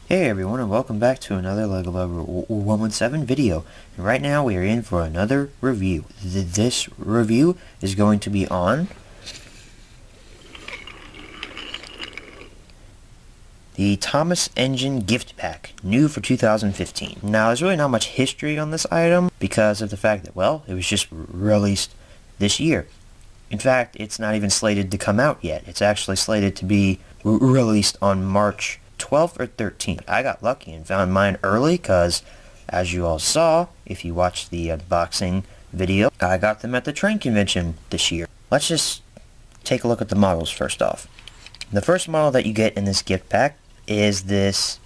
Hey everyone, and welcome back to another LEGO Lover 117 video. And right now we are in for another review. This review is going to be on the Thomas Engine Gift Pack, new for 2015. Now there's really not much history on this item because of the fact that, well, it was just released this year. In fact, it's not even slated to come out yet. It's actually slated to be released on March 12th or 13th. I got lucky and found mine early because, as you all saw, if you watched the unboxing video, I got them at the train convention this year. Let's just take a look at the models first off. The first model that you get in this gift pack is this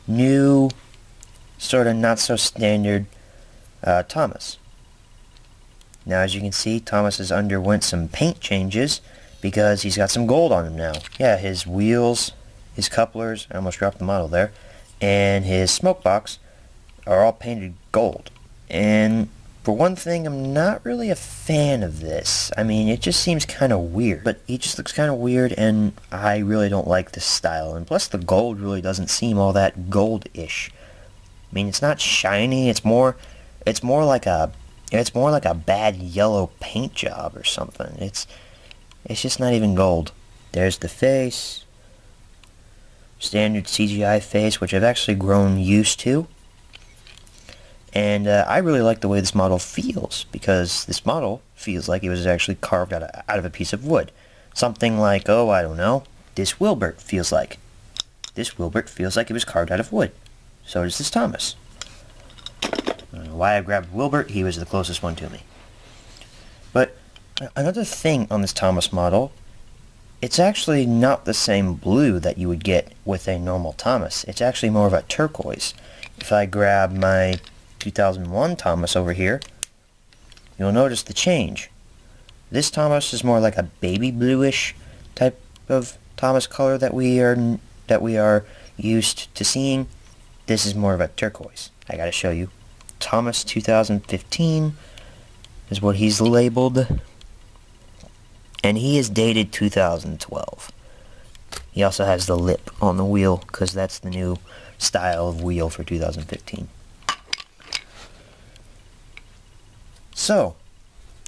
new, sort of not so standard Thomas. Now as you can see, Thomas has underwent some paint changes because he's got some gold on him now. Yeah, his wheels, his couplers, I almost dropped the model there, and his smoke box are all painted gold. And for one thing, I'm not really a fan of this. I mean, it just seems kind of weird. But he just looks kind of weird, and I really don't like this style. And plus, the gold really doesn't seem all that gold-ish. I mean, it's not shiny. It's more like a bad yellow paint job or something. It's just not even gold. There's the face. Standard CGI face, which I've actually grown used to. And I really like the way this model feels, because this model feels like it was actually carved out of a piece of wood. Something like, oh, I don't know, this Wilbert feels like. This Wilbert feels like it was carved out of wood. So does this Thomas. I don't know why I grabbed Wilbert, he was the closest one to me. But another thing on this Thomas model, it's actually not the same blue that you would get with a normal Thomas. It's actually more of a turquoise. If I grab my 2001 Thomas over here, you'll notice the change. This Thomas is more like a baby bluish type of Thomas color that we are used to seeing. This is more of a turquoise. I gotta show you. Thomas 2015 is what he's labeled. And he is dated 2012. He also has the lip on the wheel because that's the new style of wheel for 2015. So,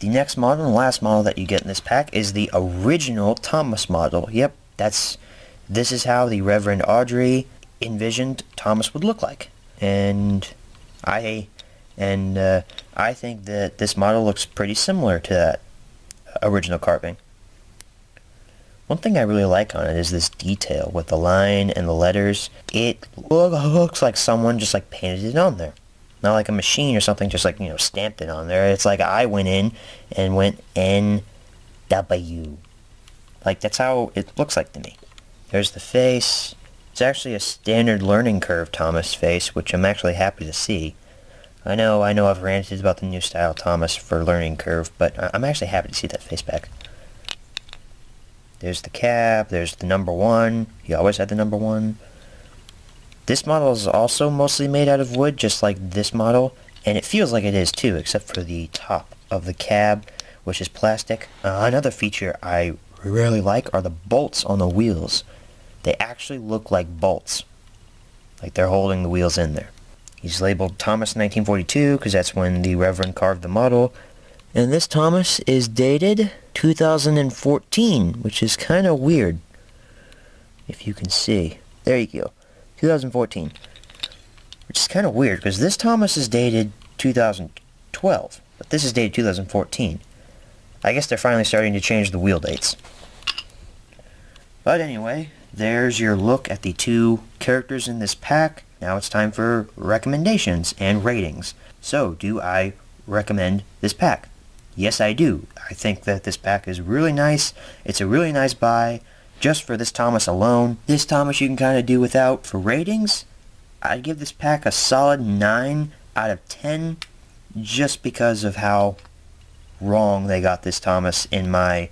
the next model and last model that you get in this pack is the original Thomas model. Yep, this is how the Reverend Audrey envisioned Thomas would look like. And I think that this model looks pretty similar to that original carving. One thing I really like on it is this detail with the line and the letters. It looks like someone just like painted it on there. Not like a machine or something just like, you know, stamped it on there. It's like I went in and went N-W. Like that's how it looks like to me. There's the face. It's actually a standard learning curve Thomas face, which I'm actually happy to see. I know I've ranted about the new style Thomas for learning curve, but I'm actually happy to see that face back. There's the cab, there's the number 1. He always had the number 1. This model is also mostly made out of wood, just like this model, and it feels like it is too, except for the top of the cab, which is plastic. Another feature I really like are the bolts on the wheels. They actually look like bolts, like they're holding the wheels in there. He's labeled Thomas 1942 because that's when the Reverend carved the model. And this Thomas is dated 2014, which is kind of weird. If you can see. There you go. 2014. Which is kind of weird because this Thomas is dated 2012. But this is dated 2014. I guess they're finally starting to change the wheel dates. But anyway, there's your look at the two characters in this pack. Now it's time for recommendations and ratings. So, do I recommend this pack? Yes, I do. I think that this pack is really nice. It's a really nice buy just for this Thomas alone. This Thomas you can kind of do without. For ratings, I'd give this pack a solid 9 out of 10 just because of how wrong they got this Thomas in my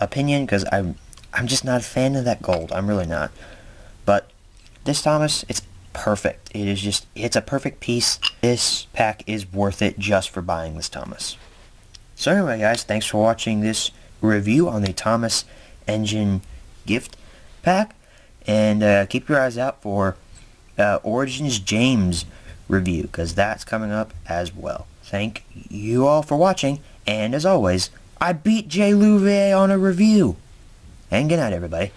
opinion, because I'm just not a fan of that gold. I'm really not. But this Thomas, it's perfect. It's a perfect piece. This pack is worth it just for buying this Thomas. So anyway guys, thanks for watching this review on the Thomas Engine gift pack, and keep your eyes out for Origins James review, because that's coming up as well. Thank you all for watching, and as always, I beat Jlouvier on a review. And good night, everybody.